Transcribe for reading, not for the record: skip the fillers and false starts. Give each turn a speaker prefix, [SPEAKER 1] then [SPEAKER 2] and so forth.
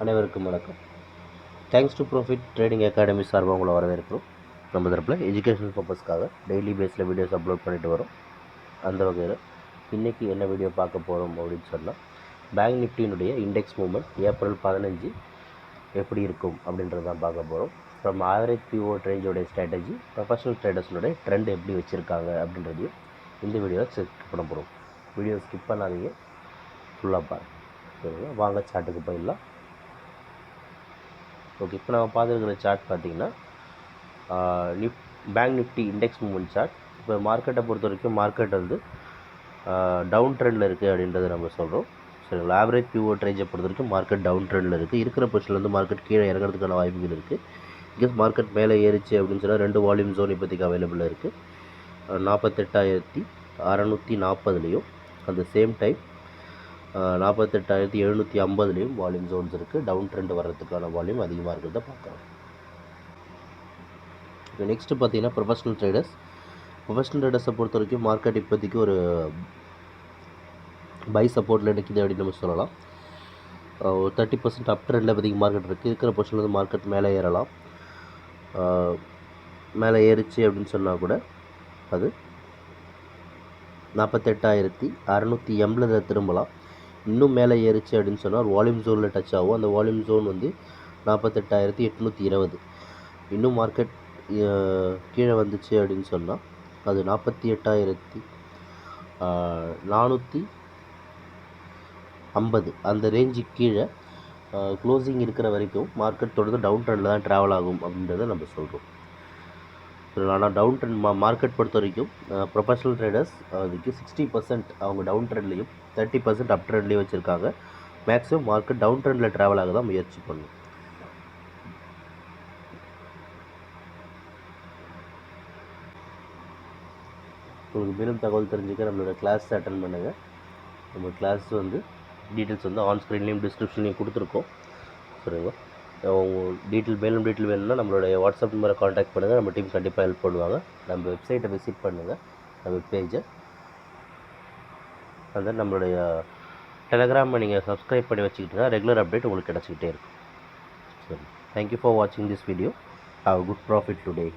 [SPEAKER 1] அனைவருக்கும் வணக்கம். Thanks to profit trading academy சார்பாக உங்களை வரவேற்கிறோம். நம்ம தரப்பில் எஜுகேஷனல் பர்பஸ்க்காக டெய்லி பேஸில் வீடியோஸ் அப்லோட் பண்ணிட்டு வரோம். அந்த வகையில் இன்றைக்கி என்ன வீடியோ பார்க்க போகிறோம் அப்படின்னு சொன்னால், பேங்க் நிஃப்டியினுடைய இண்டெக்ஸ் மூவ்மெண்ட் ஏப்ரல் 15 எப்படி இருக்கும் அப்படின்றது தான் பார்க்க போகிறோம். ஃப்ரம் ஆவரேஜ் பிவோட் ரேஞ்சோடைய ஸ்ட்ராட்டஜி, ப்ரொஃபஷனல் ட்ரேடர்ஸினுடைய ட்ரெண்ட் எப்படி வச்சுருக்காங்க அப்படின்றதையும் இந்த வீடியோவில் செக் பண்ண போகிறோம். வீடியோ ஸ்கிப் பண்ணாதீங்க, ஃபுல்லாக பாருங்கள். சரிங்களா, வாங்க சார்ட்டுக்கு போயிடலாம். ஓகே, இப்போ நம்ம பார்த்துருக்கிற சார்ட் பார்த்திங்கன்னா Bank Nifty index movement chart. இப்போ மார்க்கெட்டை பொறுத்த வரைக்கும் மார்க்கெட் வந்து டவுன் ட்ரெண்டில் இருக்குது அப்படின்றத நம்ம சொல்கிறோம். சரிங்களா, ஆவரேஜ் பிவோட் ரேஞ்சை பொறுத்த வரைக்கும் மார்க்கெட் டவுன் ட்ரெண்டில் இருக்குது. இருக்கிற பொசிஷன்லேருந்து மார்க்கெட் கீழே இறங்கிறதுக்கான வாய்ப்புகள் இருக்குது. இன்கேஸ் மார்க்கெட் மேலே ஏறிச்சு அப்படின்னு சொன்னால் 2 வால்யூம் ஜோன் இப்போதைக்கு அவைலபிளாக இருக்குது. 48,640லையும் அந்த சேம் டைம் 48,750லையும் வால்யூம் ஜோன்ஸ் இருக்குது. டவுன் ட்ரெண்ட் வர்றதுக்கான வால்யூம் அதிகமாக இருக்கிறத பார்க்கலாம். இப்போ நெக்ஸ்ட்டு பார்த்தீங்கன்னா ப்ரொஃபஷனல் ட்ரேடர்ஸை பொறுத்த வரைக்கும் மார்க்கெட் இப்போதைக்கு ஒரு பை சப்போர்ட்டில் நிற்கிது அப்படின்னு நம்ம சொல்லலாம். 30% அப் ட்ரெண்டில் இப்போதைக்கு மார்க்கெட் இருக்குது. இருக்கிற பொசிஷன்லேருந்து மார்க்கெட் மேலே ஏறலாம். மேலே ஏறிச்சு அப்படின்னு சொன்னால் கூட அது 48,680 திரும்பலாம். இன்னும் மேலே ஏறிச்சு அப்படின்னு சொன்னால் ஒரு வால்யூம் ஜோனில் டச் ஆகும். அந்த வால்யூம் ஜோன் வந்து 48,820. இன்னும் மார்க்கெட் கீழே வந்துச்சு அப்படின்னு சொன்னால் அது 48,450 அந்த ரேஞ்சுக்கு கீழே க்ளோசிங் இருக்கிற வரைக்கும் மார்க்கெட் தொடர்ந்து டவுன் ட்ரெண்டில் தான் ட்ராவல் ஆகும் அப்படின்றத நம்ம சொல்கிறோம். ஆனால் டவுன் ட்ரெண்ட் மார்க்கெட் பொறுத்த வரைக்கும் ப்ரொஃபஷனல் ட்ரேடர்ஸ் அதுக்கு 60% அவங்க டவுன் ட்ரெண்ட்லேயும் 30% அப் ட்ரெண்ட்லேயும் வச்சுருக்காங்க. மேக்ஸிமம் மார்க்கெட் டவுன் ட்ரெண்டில் ட்ராவல் ஆக தான் முயற்சி பண்ணும். உங்களுக்கு மேலும் தகவல் தெரிஞ்சுக்க நம்மளோட கிளாஸ் அட்டன் பண்ணுங்கள். நம்ம கிளாஸ் வந்து டீட்டெயில்ஸ் வந்து ஆன் ஸ்க்ரீன்லேயும் டிஸ்கிரிப்ஷன்லேயும் கொடுத்துருக்கோம். சரிங்களா, மேலும் டீட்டெயில் வேணும்னா நம்மளுடைய வாட்ஸ்அப் நம்பரை காண்டாக்ட் பண்ணுங்கள். நம்ம டீம் கண்டிப்பாக ஹெல்ப் பண்ணுவாங்க. நம்ம வெப்சைட்டை விசிட் பண்ணுங்கள், நம்ம வெப் பேஜை. அந்த நம்மளுடைய டெலகிராமை நீங்கள் சப்ஸ்கிரைப் பண்ணி வச்சுக்கிட்டீங்கன்னா ரெகுலர் அப்டேட் உங்களுக்கு கிடச்சிக்கிட்டே இருக்கும். சரி, தேங்க்யூ ஃபார் வாட்சிங் this video. Have good profit today.